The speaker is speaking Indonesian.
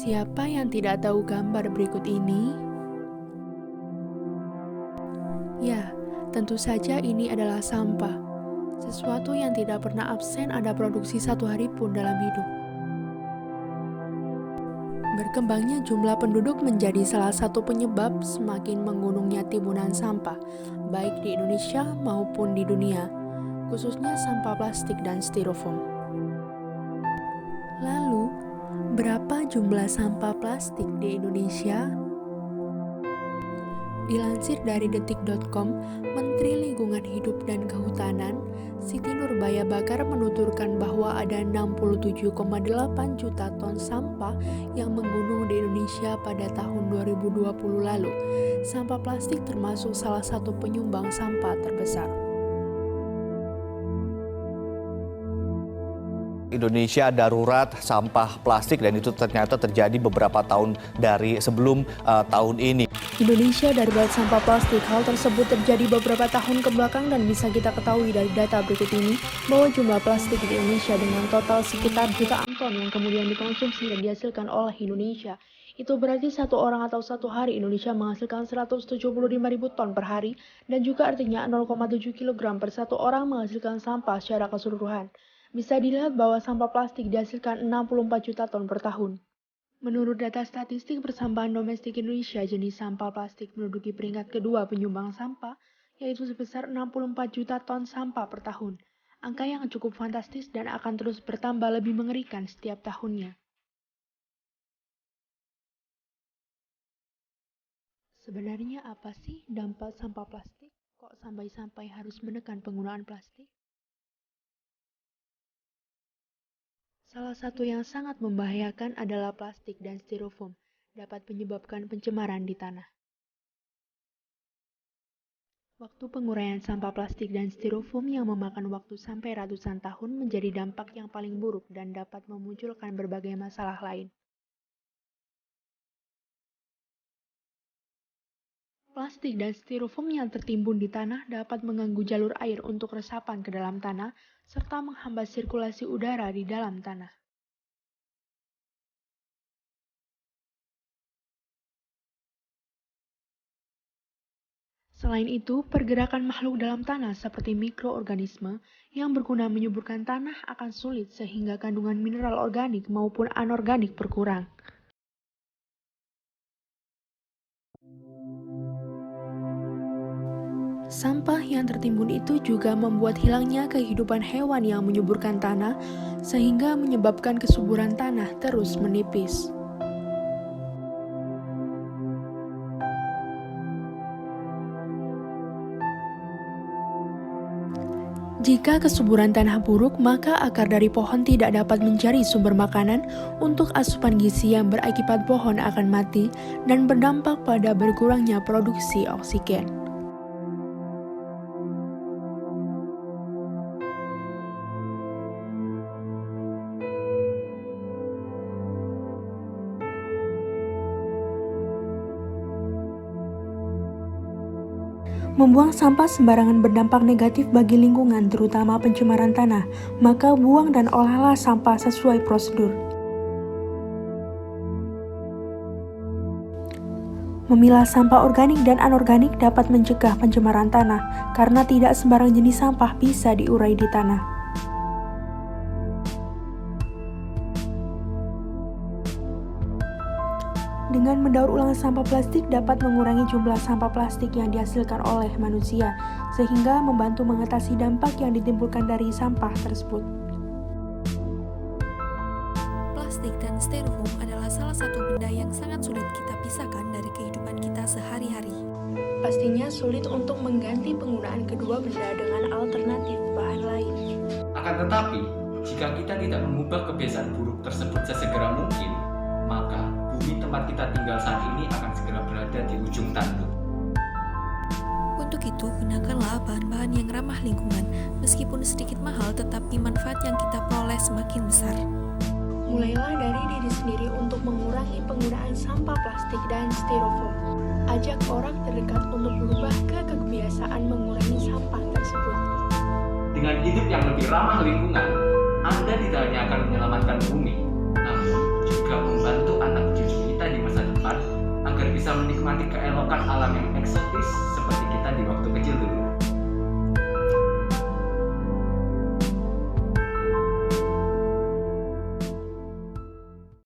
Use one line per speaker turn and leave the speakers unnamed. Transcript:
Siapa yang tidak tahu gambar berikut ini? Ya, tentu saja ini adalah sampah. Sesuatu yang tidak pernah absen ada produksi satu hari pun dalam hidup. Berkembangnya jumlah penduduk menjadi salah satu penyebab semakin menggunungnya timbunan sampah, baik di Indonesia maupun di dunia, khususnya sampah plastik dan styrofoam. Lalu, berapa jumlah sampah plastik di Indonesia? Dilansir dari detik.com, Menteri Lingkungan Hidup dan Kehutanan, Siti Nurbaya Bakar menuturkan bahwa ada 67,8 juta ton sampah yang menggunung di Indonesia pada tahun 2020 lalu. Sampah plastik termasuk salah satu penyumbang sampah terbesar.
Indonesia darurat sampah plastik dan itu ternyata terjadi beberapa tahun dari sebelum tahun ini.
Indonesia darurat sampah plastik. Hal tersebut terjadi beberapa tahun kebelakang dan bisa kita ketahui dari data berikut ini bahwa jumlah plastik di Indonesia dengan total sekitar jutaan ton yang kemudian dikonsumsi dan dihasilkan oleh Indonesia. Itu berarti satu orang atau satu hari Indonesia menghasilkan 175.000 ton per hari dan juga artinya 0,7 kg per satu orang menghasilkan sampah secara keseluruhan. Bisa dilihat bahwa sampah plastik dihasilkan 64 juta ton per tahun. Menurut data statistik persampahan domestik Indonesia, jenis sampah plastik menduduki peringkat kedua penyumbang sampah, yaitu sebesar 64 juta ton sampah per tahun. Angka yang cukup fantastis dan akan terus bertambah lebih mengerikan setiap tahunnya. Sebenarnya apa sih dampak sampah plastik? Kok sampai-sampai harus menekan penggunaan plastik? Salah satu yang sangat membahayakan adalah plastik dan styrofoam, dapat menyebabkan pencemaran di tanah. Waktu penguraian sampah plastik dan styrofoam yang memakan waktu sampai ratusan tahun menjadi dampak yang paling buruk dan dapat memunculkan berbagai masalah lain. Plastik dan styrofoam yang tertimbun di tanah dapat mengganggu jalur air untuk resapan ke dalam tanah, serta menghambat sirkulasi udara di dalam tanah. Selain itu, pergerakan makhluk dalam tanah seperti mikroorganisme yang berguna menyuburkan tanah akan sulit sehingga kandungan mineral organik maupun anorganik berkurang. Sampah yang tertimbun itu juga membuat hilangnya kehidupan hewan yang menyuburkan tanah, sehingga menyebabkan kesuburan tanah terus menipis. Jika kesuburan tanah buruk, maka akar dari pohon tidak dapat mencari sumber makanan untuk asupan gizi yang berakibat pohon akan mati dan berdampak pada berkurangnya produksi oksigen. Membuang sampah sembarangan berdampak negatif bagi lingkungan, terutama pencemaran tanah. Maka buang dan olahlah sampah sesuai prosedur. Memilah sampah organik dan anorganik dapat mencegah pencemaran tanah, karena tidak sembarang jenis sampah bisa diurai di tanah. Dengan mendaur ulang sampah plastik dapat mengurangi jumlah sampah plastik yang dihasilkan oleh manusia, sehingga membantu mengatasi dampak yang ditimbulkan dari sampah tersebut.
Plastik dan styrofoam adalah salah satu benda yang sangat sulit kita pisahkan dari kehidupan kita sehari-hari.
Pastinya sulit untuk mengganti penggunaan kedua benda dengan alternatif bahan lain.
Akan tetapi, jika kita tidak mengubah kebiasaan buruk tersebut sesegera mungkin, maka bumi tempat kita tinggal saat ini akan segera berada di ujung tanduk.
Untuk itu, gunakanlah bahan-bahan yang ramah lingkungan. Meskipun sedikit mahal, tetapi manfaat yang kita peroleh semakin besar.
Mulailah dari diri sendiri untuk mengurangi penggunaan sampah plastik dan styrofoam. Ajak orang terdekat untuk berubah ke kebiasaan mengurangi sampah tersebut.
Dengan hidup yang lebih ramah lingkungan, Anda tidak hanya akan menyelamatkan bumi, namun juga membantu anak cucu menikmati keelokan alam yang eksotis seperti